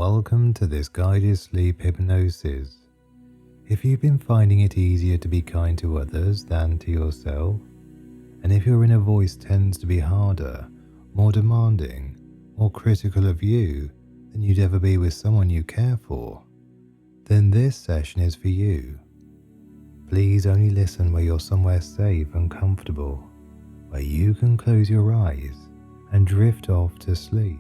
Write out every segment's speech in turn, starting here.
Welcome to this guided sleep hypnosis. If you've been finding it easier to be kind to others than to yourself, and if your inner voice tends to be harder, more demanding, more critical of you than you'd ever be with someone you care for, then this session is for you. Please only listen where you're somewhere safe and comfortable, where you can close your eyes and drift off to sleep.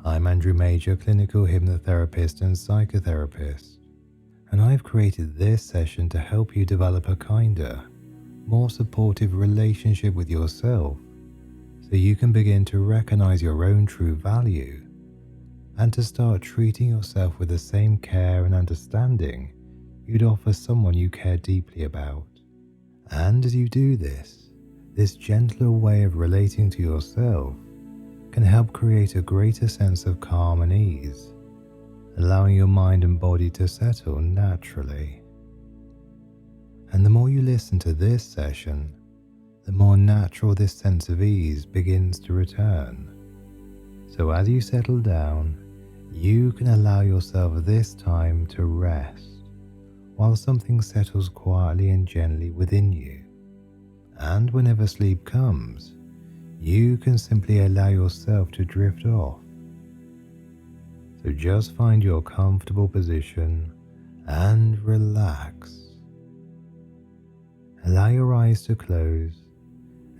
I'm Andrew Major, clinical hypnotherapist and psychotherapist, and I've created this session to help you develop a kinder, more supportive relationship with yourself so you can begin to recognize your own true value and to start treating yourself with the same care and understanding you'd offer someone you care deeply about. And as you do this gentler way of relating to yourself can help create a greater sense of calm and ease, allowing your mind and body to settle naturally. And the more you listen to this session, the more natural this sense of ease begins to return. So as you settle down, you can allow yourself this time to rest while something settles quietly and gently within you. And whenever sleep comes, you can simply allow yourself to drift off. So just find your comfortable position and relax. Allow your eyes to close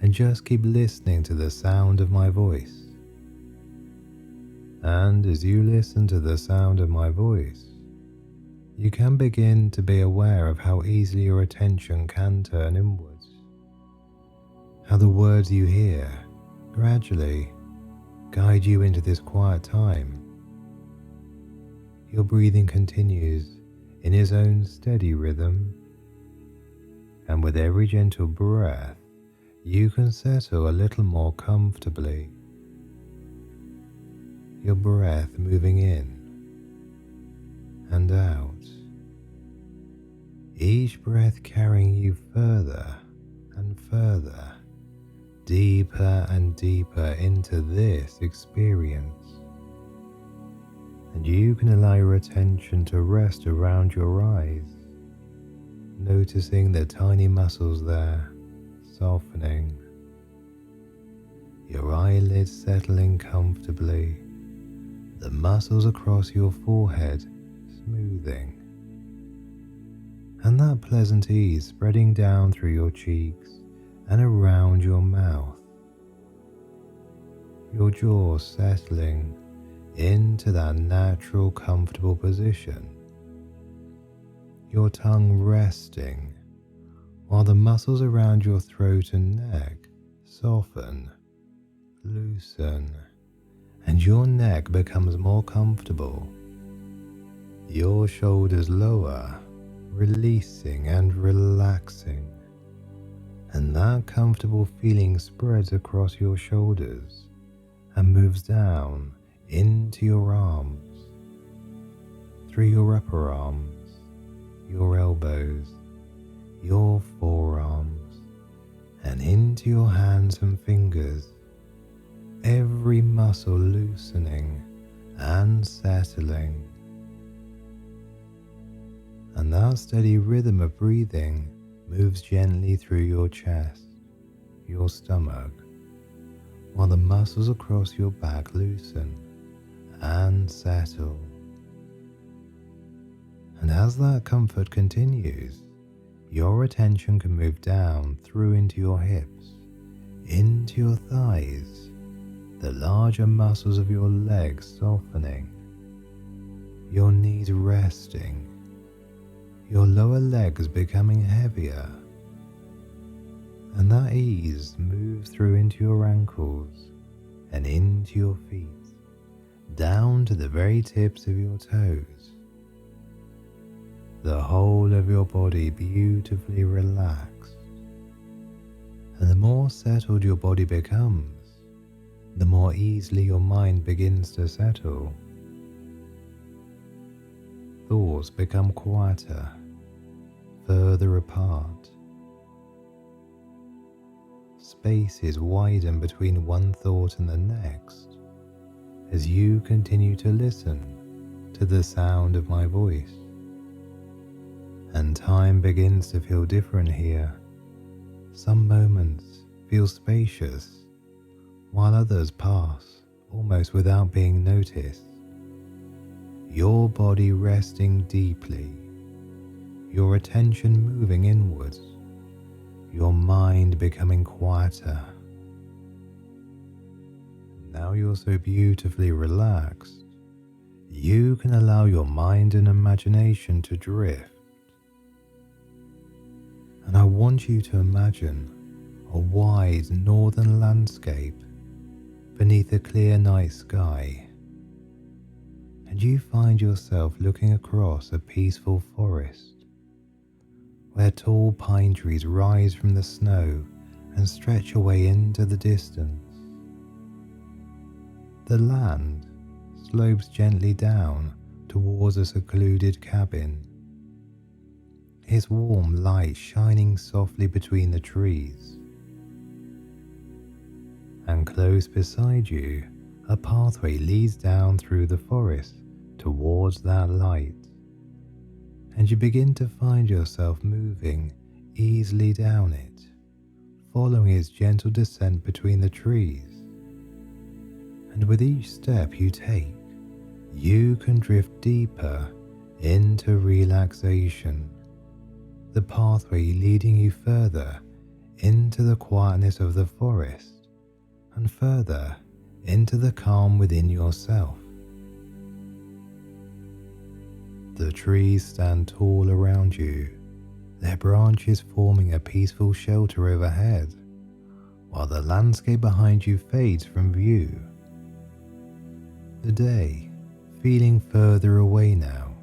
and just keep listening to the sound of my voice. And as you listen to the sound of my voice, you can begin to be aware of how easily your attention can turn inwards. How the words you hear gradually guide you into this quiet time. Your breathing continues in its own steady rhythm, and with every gentle breath, you can settle a little more comfortably. Your breath moving in and out, each breath carrying you further and further, deeper and deeper into this experience. And you can allow your attention to rest around your eyes, noticing the tiny muscles there softening, your eyelids settling comfortably, the muscles across your forehead smoothing, and that pleasant ease spreading down through your cheeks and around your mouth, your jaw settling into that natural comfortable position, your tongue resting while the muscles around your throat and neck soften, loosen, and your neck becomes more comfortable, your shoulders lower, releasing and relaxing, and that comfortable feeling spreads across your shoulders and moves down into your arms, through your upper arms, your elbows, your forearms, and into your hands and fingers, every muscle loosening and settling. And that steady rhythm of breathing moves gently through your chest, your stomach, while the muscles across your back loosen and settle. And as that comfort continues, your attention can move down through into your hips, into your thighs, the larger muscles of your legs softening, your knees resting, your lower legs becoming heavier, and that ease moves through into your ankles and into your feet, down to the very tips of your toes. The whole of your body beautifully relaxed, and the more settled your body becomes, the more easily your mind begins to settle. Thoughts become quieter, further apart. Spaces widen between one thought and the next, as you continue to listen to the sound of my voice. And time begins to feel different here. Some moments feel spacious, while others pass almost without being noticed. Your body resting deeply, your attention moving inwards, your mind becoming quieter. Now you're so beautifully relaxed, you can allow your mind and imagination to drift. And I want you to imagine a wide northern landscape beneath a clear night sky. And you find yourself looking across a peaceful forest where tall pine trees rise from the snow and stretch away into the distance. The land slopes gently down towards a secluded cabin, its warm light shining softly between the trees. And close beside you, a pathway leads down through the forest towards that light, and you begin to find yourself moving easily down it, following its gentle descent between the trees. And with each step you take, you can drift deeper into relaxation, the pathway leading you further into the quietness of the forest and further into the calm within yourself. The trees stand tall around you, their branches forming a peaceful shelter overhead, while the landscape behind you fades from view. The day feeling further away now,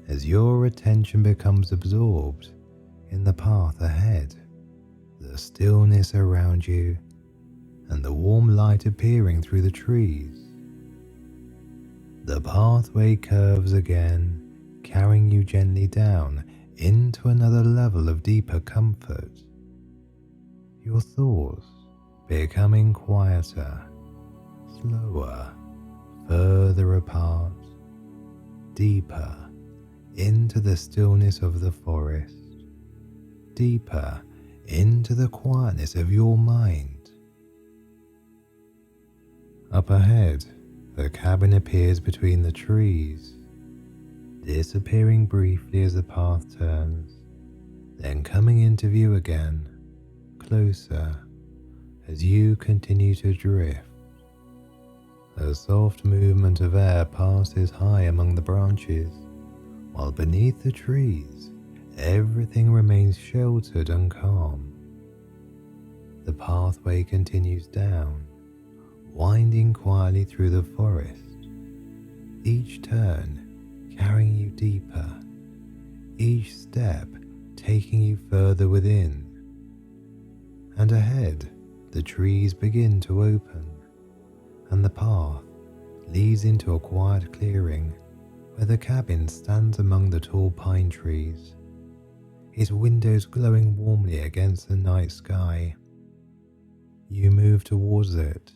as your attention becomes absorbed in the path ahead, the stillness around you, and the warm light appearing through the trees. The pathway curves again, carrying you gently down into another level of deeper comfort. Your thoughts becoming quieter, slower, further apart, deeper into the stillness of the forest, deeper into the quietness of your mind. Up ahead, the cabin appears between the trees, disappearing briefly as the path turns, then coming into view again, closer, as you continue to drift. A soft movement of air passes high among the branches, while beneath the trees, everything remains sheltered and calm. The pathway continues down, winding quietly through the forest, each turn carrying you deeper, each step taking you further within. And ahead, the trees begin to open, and the path leads into a quiet clearing where the cabin stands among the tall pine trees, its windows glowing warmly against the night sky. You move towards it,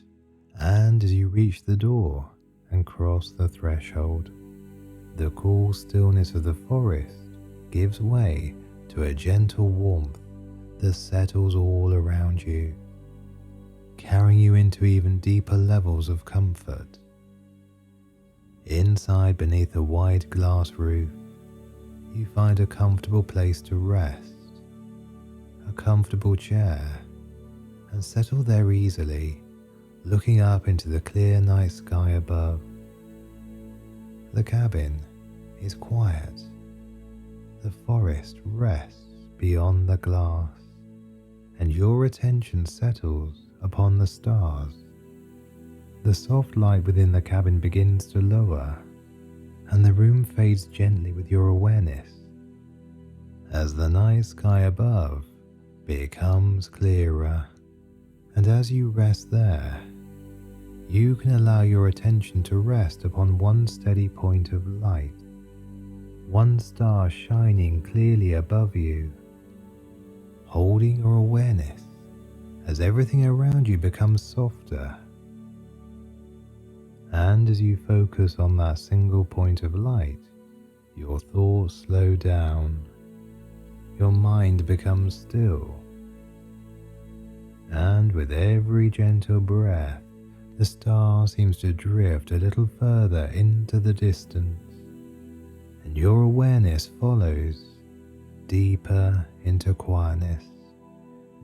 and as you reach the door and cross the threshold, the cool stillness of the forest gives way to a gentle warmth that settles all around you, carrying you into even deeper levels of comfort. Inside, beneath a wide glass roof, you find a comfortable place to rest, a comfortable chair, and settle there easily, looking up into the clear night sky above. The cabin is quiet. The forest rests beyond the glass, and your attention settles upon the stars. The soft light within the cabin begins to lower, and the room fades gently with your awareness, as the night sky above becomes clearer. And as you rest there, you can allow your attention to rest upon one steady point of light, one star shining clearly above you, holding your awareness as everything around you becomes softer. And as you focus on that single point of light, your thoughts slow down, your mind becomes still, and with every gentle breath, the star seems to drift a little further into the distance, and your awareness follows, deeper into quietness,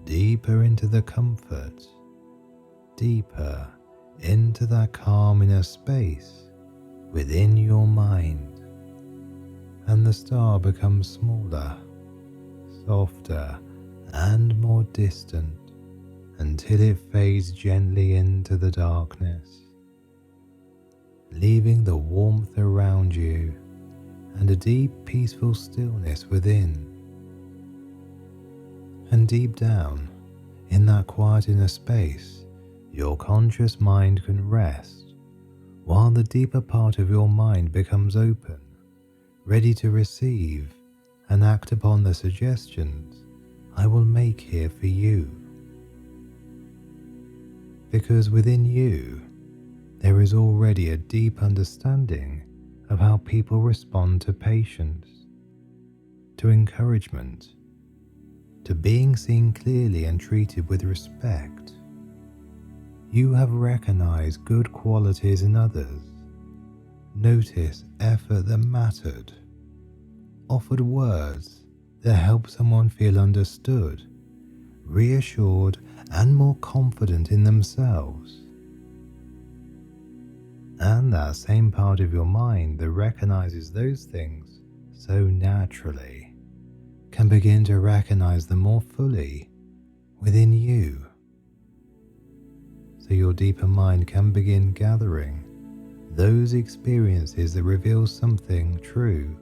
deeper into the comfort, deeper into that calm inner space within your mind, and the star becomes smaller, softer, and more distant until it fades gently into the darkness, leaving the warmth around you and a deep peaceful stillness within. And deep down, in that quiet inner space, your conscious mind can rest, while the deeper part of your mind becomes open, ready to receive and act upon the suggestions I will make here for you. Because within you, there is already a deep understanding of how people respond to patience, to encouragement, to being seen clearly and treated with respect. You have recognized good qualities in others, noticed effort that mattered, offered words that helped someone feel understood, reassured, and more confident in themselves. And that same part of your mind that recognizes those things so naturally can begin to recognize them more fully within you. So your deeper mind can begin gathering those experiences that reveal something true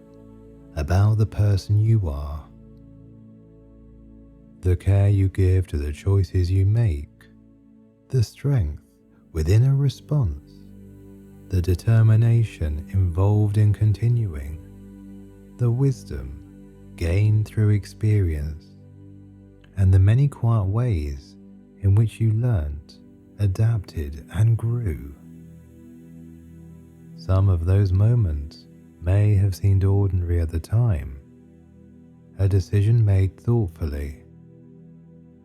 about the person you are. The care you give to the choices you make, the strength within a response, the determination involved in continuing, the wisdom gained through experience, and the many quiet ways in which you learnt, adapted, and grew. Some of those moments may have seemed ordinary at the time, a decision made thoughtfully,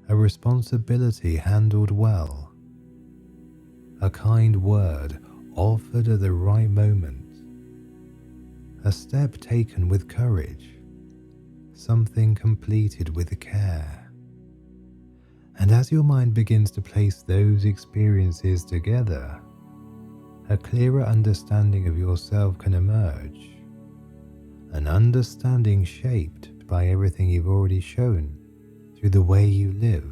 a responsibility handled well, a kind word offered at the right moment, a step taken with courage, something completed with care. And as your mind begins to place those experiences together, a clearer understanding of yourself can emerge, an understanding shaped by everything you've already shown through the way you live.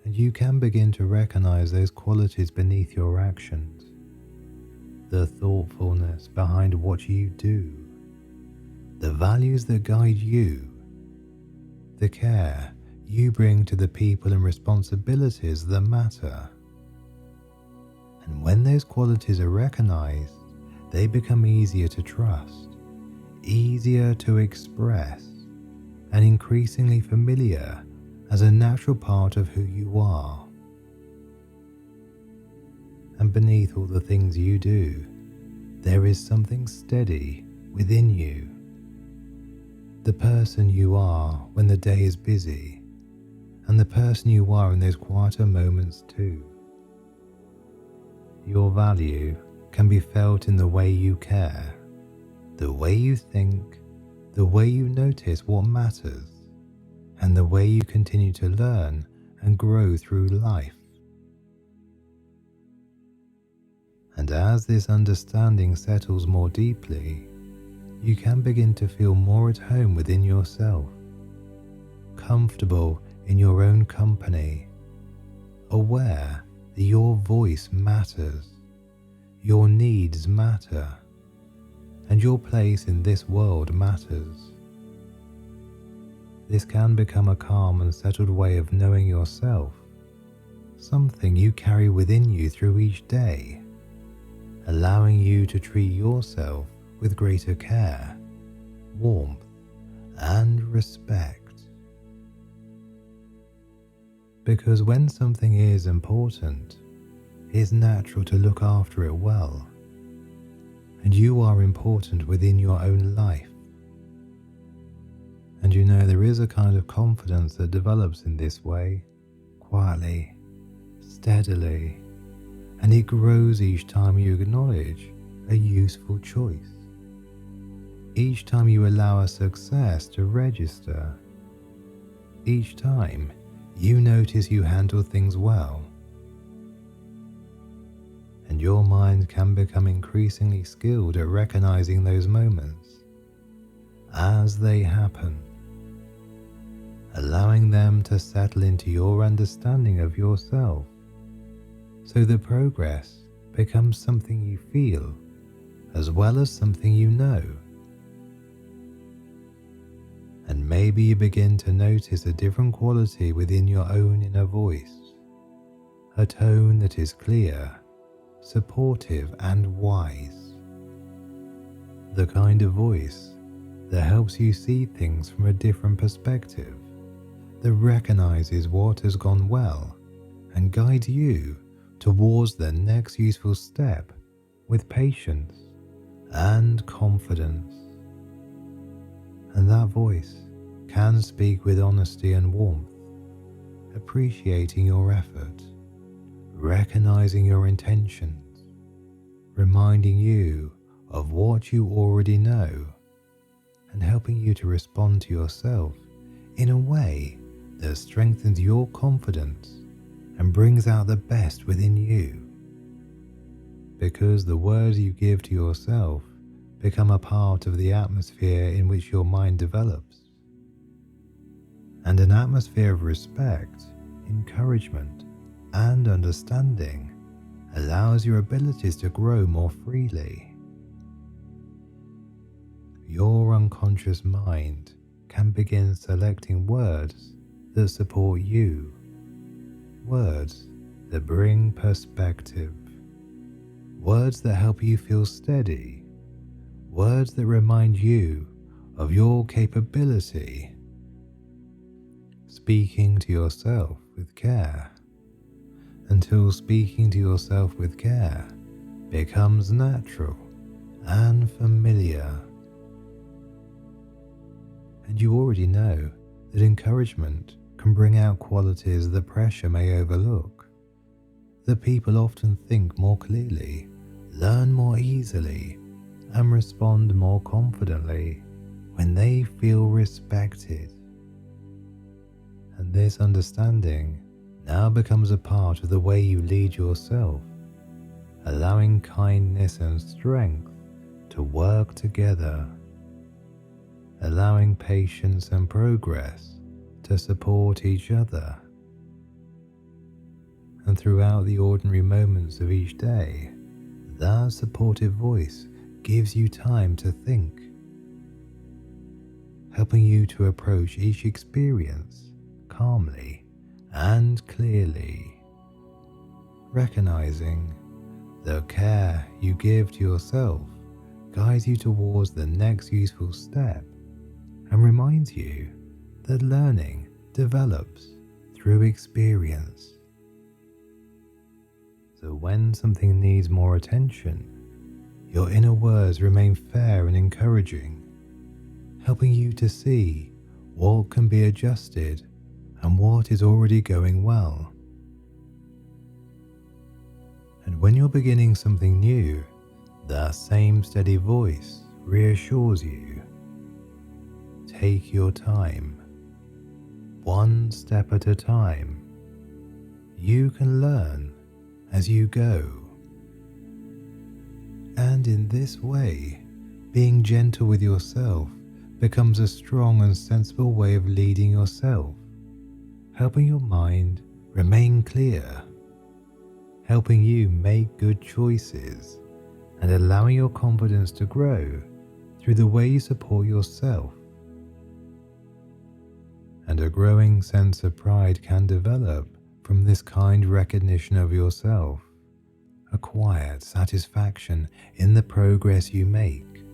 And you can begin to recognize those qualities beneath your actions, the thoughtfulness behind what you do, the values that guide you, the care you bring to the people and responsibilities that matter. And when those qualities are recognized, they become easier to trust, easier to express, and increasingly familiar as a natural part of who you are. And beneath all the things you do, there is something steady within you. The person you are when the day is busy, and the person you are in those quieter moments too. Your value can be felt in the way you care, the way you think, the way you notice what matters, and the way you continue to learn and grow through life. And as this understanding settles more deeply, you can begin to feel more at home within yourself, comfortable in your own company, aware that your voice matters, your needs matter, and your place in this world matters. This can become a calm and settled way of knowing yourself, something you carry within you through each day, allowing you to treat yourself with greater care, warmth, and respect. Because when something is important, it's natural to look after it well, and you are important within your own life. And you know there is a kind of confidence that develops in this way, quietly, steadily, and it grows each time you acknowledge a useful choice. Each time you allow a success to register. Each time you notice you handle things well. And your mind can become increasingly skilled at recognizing those moments as they happen, allowing them to settle into your understanding of yourself, so the progress becomes something you feel as well as something you know. And maybe you begin to notice a different quality within your own inner voice, a tone that is clear, supportive and wise. The kind of voice that helps you see things from a different perspective, that recognizes what has gone well and guides you towards the next useful step with patience and confidence. And that voice can speak with honesty and warmth, appreciating your effort, recognizing your intentions, reminding you of what you already know, and helping you to respond to yourself in a way that strengthens your confidence and brings out the best within you. Because the words you give to yourself become a part of the atmosphere in which your mind develops. And an atmosphere of respect, encouragement, and understanding allows your abilities to grow more freely. Your unconscious mind can begin selecting words that support you, words that bring perspective, words that help you feel steady, words that remind you of your capability. Speaking to yourself with care, until speaking to yourself with care becomes natural and familiar. And you already know that encouragement can bring out qualities that pressure may overlook. That people often think more clearly, learn more easily, and respond more confidently when they feel respected. And this understanding now becomes a part of the way you lead yourself, allowing kindness and strength to work together, allowing patience and progress to support each other. And throughout the ordinary moments of each day, that supportive voice gives you time to think, helping you to approach each experience calmly and clearly, recognizing the care you give to yourself guides you towards the next useful step and reminds you that learning develops through experience. So when something needs more attention, your inner words remain fair and encouraging, helping you to see what can be adjusted and what is already going well. And when you're beginning something new, that same steady voice reassures you. Take your time, one step at a time. You can learn as you go. And in this way, being gentle with yourself becomes a strong and sensible way of leading yourself, helping your mind remain clear, helping you make good choices, and allowing your confidence to grow through the way you support yourself. And a growing sense of pride can develop from this kind recognition of yourself, a quiet satisfaction in the progress you make,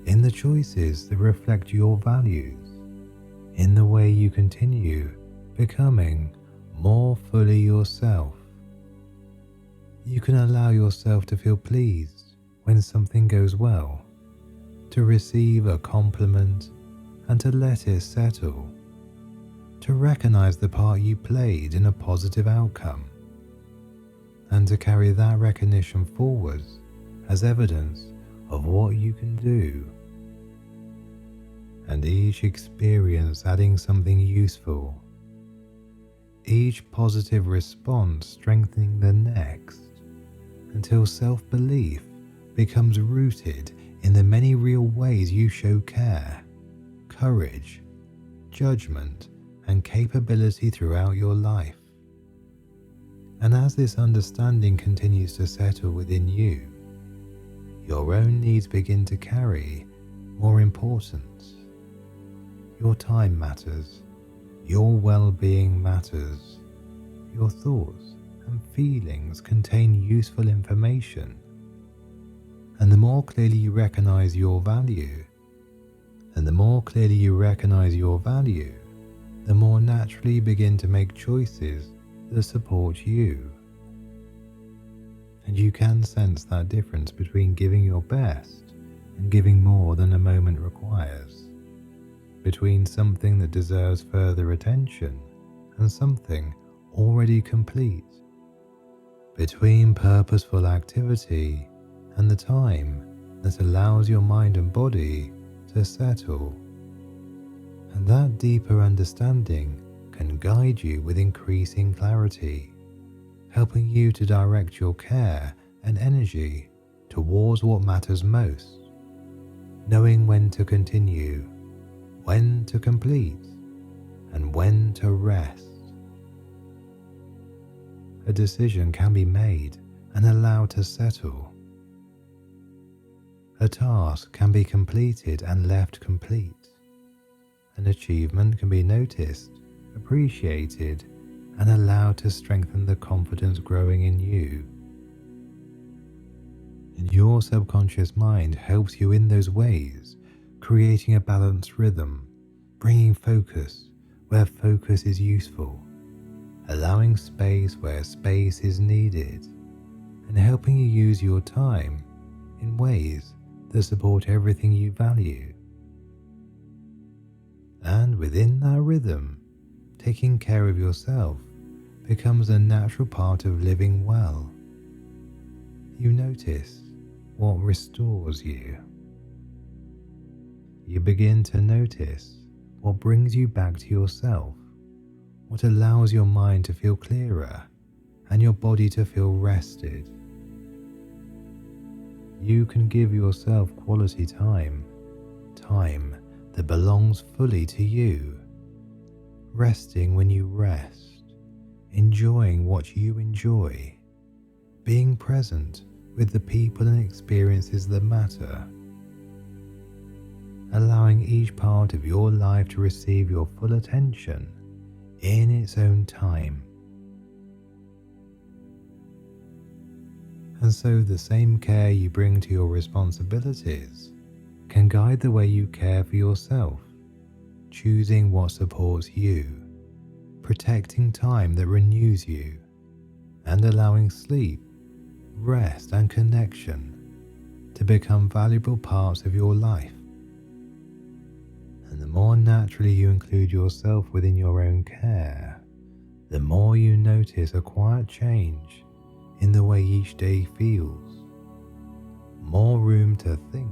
in the choices that reflect your values, in the way you continue becoming more fully yourself. You can allow yourself to feel pleased when something goes well, to receive a compliment and to let it settle, to recognize the part you played in a positive outcome, and to carry that recognition forwards as evidence of what you can do. And each experience adding something useful, each positive response strengthening the next, until self-belief becomes rooted in the many real ways you show care, courage, judgment, and capability throughout your life. And as this understanding continues to settle within you, your own needs begin to carry more importance. Your time matters, your well-being matters, your thoughts and feelings contain useful information. And the more clearly you recognize your value, the more naturally you begin to make choices that support you. And you can sense that difference between giving your best and giving more than a moment requires, between something that deserves further attention and something already complete, between purposeful activity and the time that allows your mind and body to settle. And that deeper understanding can guide you with increasing clarity, helping you to direct your care and energy towards what matters most, knowing when to continue, when to complete, and when to rest. A decision can be made and allowed to settle. A task can be completed and left complete. An achievement can be noticed, appreciated, and allowed to strengthen the confidence growing in you. And your subconscious mind helps you in those ways, creating a balanced rhythm, bringing focus where focus is useful, allowing space where space is needed, and helping you use your time in ways that support everything you value. And within that rhythm, taking care of yourself becomes a natural part of living well. You notice what restores you. You begin to notice what brings you back to yourself, what allows your mind to feel clearer and your body to feel rested. You can give yourself quality time that belongs fully to you, resting when you rest, enjoying what you enjoy, being present with the people and experiences that matter, allowing each part of your life to receive your full attention in its own time. And so the same care you bring to your responsibilities can guide the way you care for yourself, choosing what supports you, protecting time that renews you, and allowing sleep, rest, and connection to become valuable parts of your life. And the more naturally you include yourself within your own care, the more you notice a quiet change in the way each day feels. More room to think,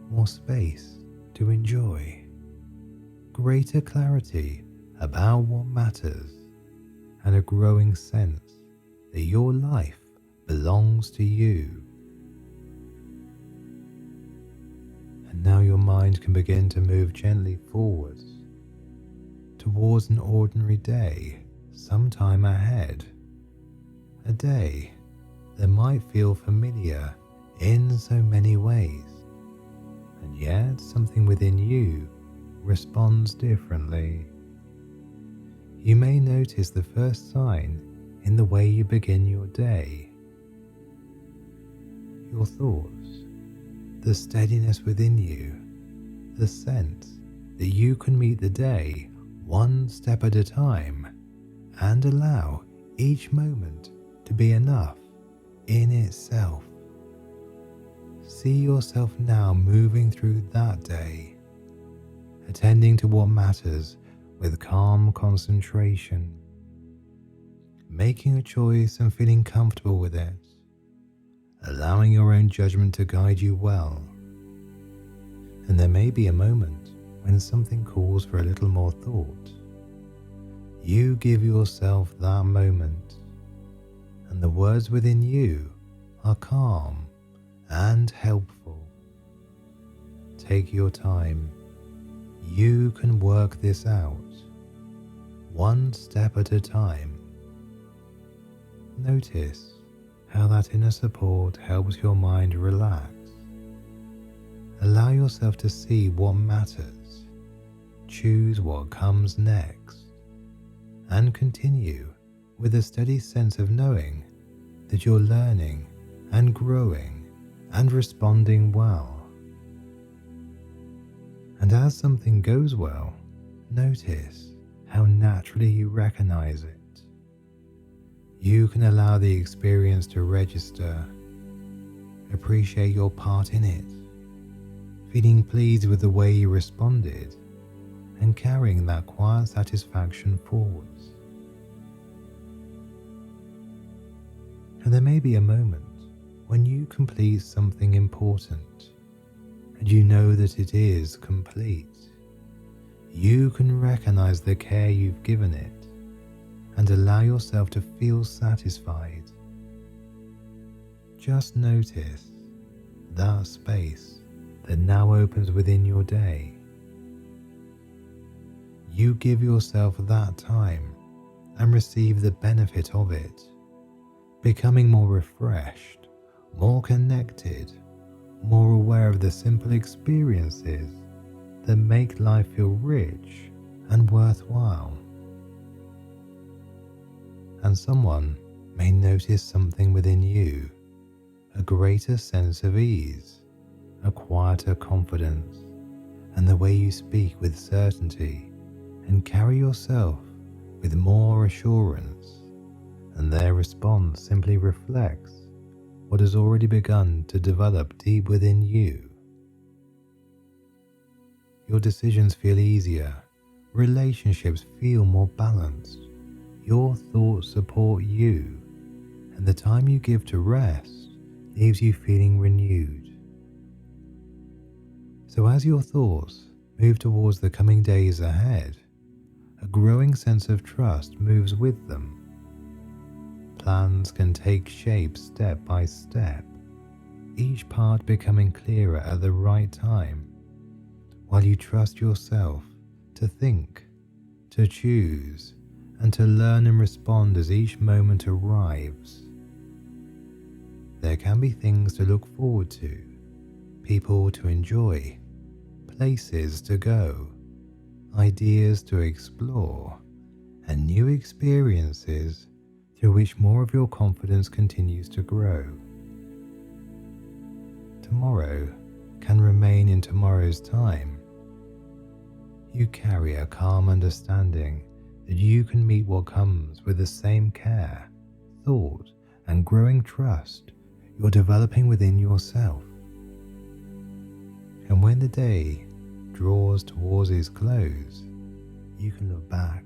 more space to enjoy, greater clarity about what matters, and a growing sense that your life belongs to you. And now your mind can begin to move gently forwards towards an ordinary day sometime ahead. A day that might feel familiar in so many ways, and yet something within you responds differently. You may notice the first sign in the way you begin your day. Your thoughts, the steadiness within you, the sense that you can meet the day one step at a time and allow each moment to be enough in itself. See yourself now moving through that day, attending to what matters with calm concentration, making a choice and feeling comfortable with it, allowing your own judgment to guide you well. And there may be a moment when something calls for a little more thought. You give yourself that moment, and the words within you are calm and helpful. Take your time. You can work this out, one step at a time. Notice how that inner support helps your mind relax. Allow yourself to see what matters, choose what comes next, and continue with a steady sense of knowing that you're learning and growing and responding well. And as something goes well, notice how naturally you recognize it. You can allow the experience to register, appreciate your part in it, feeling pleased with the way you responded, and carrying that quiet satisfaction forwards. And there may be a moment when you complete something important, and you know that it is complete. You can recognize the care you've given it, and allow yourself to feel satisfied. Just notice that space that now opens within your day. You give yourself that time and receive the benefit of it, becoming more refreshed, more connected, more aware of the simple experiences that make life feel rich and worthwhile. And someone may notice something within you, a greater sense of ease, a quieter confidence, and the way you speak with certainty and carry yourself with more assurance, and their response simply reflects what has already begun to develop deep within you. Your decisions feel easier, relationships feel more balanced, your thoughts support you, and the time you give to rest leaves you feeling renewed. So as your thoughts move towards the coming days ahead, a growing sense of trust moves with them. Plans can take shape step by step, each part becoming clearer at the right time, while you trust yourself to think, to choose, and to learn and respond as each moment arrives. There can be things to look forward to, people to enjoy, places to go, ideas to explore, and new experiences through which more of your confidence continues to grow. Tomorrow can remain in tomorrow's time. You carry a calm understanding that you can meet what comes with the same care, thought, and growing trust you're developing within yourself. And when the day draws towards its close, you can look back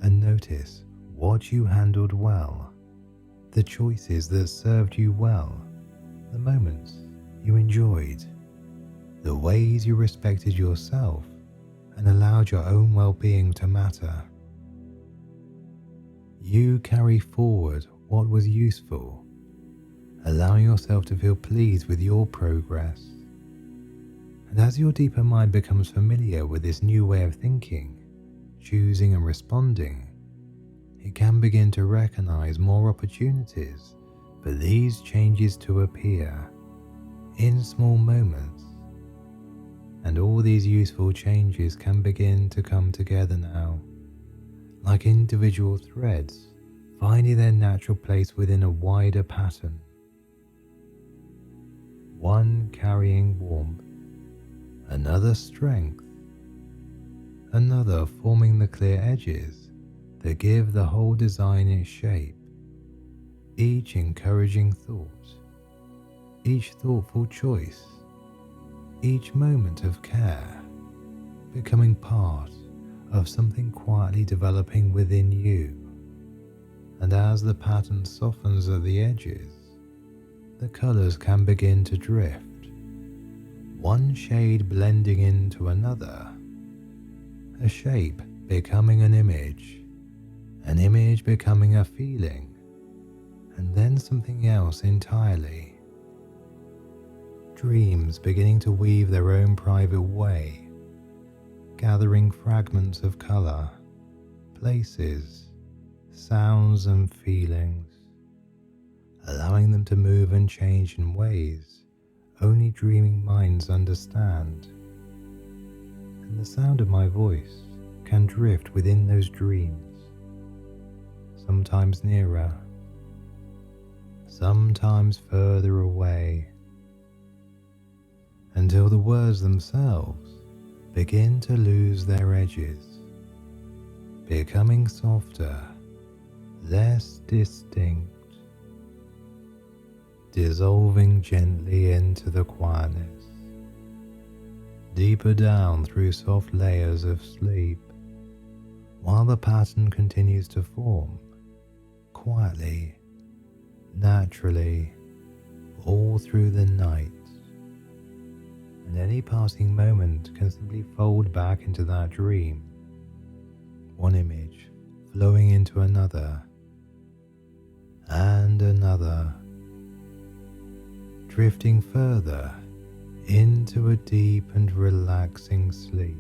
and notice what you handled well, the choices that served you well, the moments you enjoyed, the ways you respected yourself and allowed your own well-being to matter. You carry forward what was useful, allowing yourself to feel pleased with your progress. And as your deeper mind becomes familiar with this new way of thinking, choosing and responding, it can begin to recognize more opportunities for these changes to appear in small moments. And all these useful changes can begin to come together now, like individual threads finding their natural place within a wider pattern. One carrying warmth, another strength, another forming the clear edges that give the whole design its shape. each encouraging thought, each thoughtful choice, each moment of care becoming part of something quietly developing within you. And as the pattern softens at the edges, the colours can begin to drift, one shade blending into another, a shape becoming an image becoming a feeling, and then something else entirely. Dreams beginning to weave their own private way, gathering fragments of colour, places, sounds and feelings, allowing them to move and change in ways only dreaming minds understand. And the sound of my voice can drift within those dreams, sometimes nearer, sometimes further away, until the words themselves begin to lose their edges, becoming softer, less distinct, dissolving gently into the quietness, deeper down through soft layers of sleep, while the pattern continues to form, quietly, naturally, all through the night. And any passing moment can simply fold back into that dream, one image flowing into another, and another, drifting further into a deep and relaxing sleep.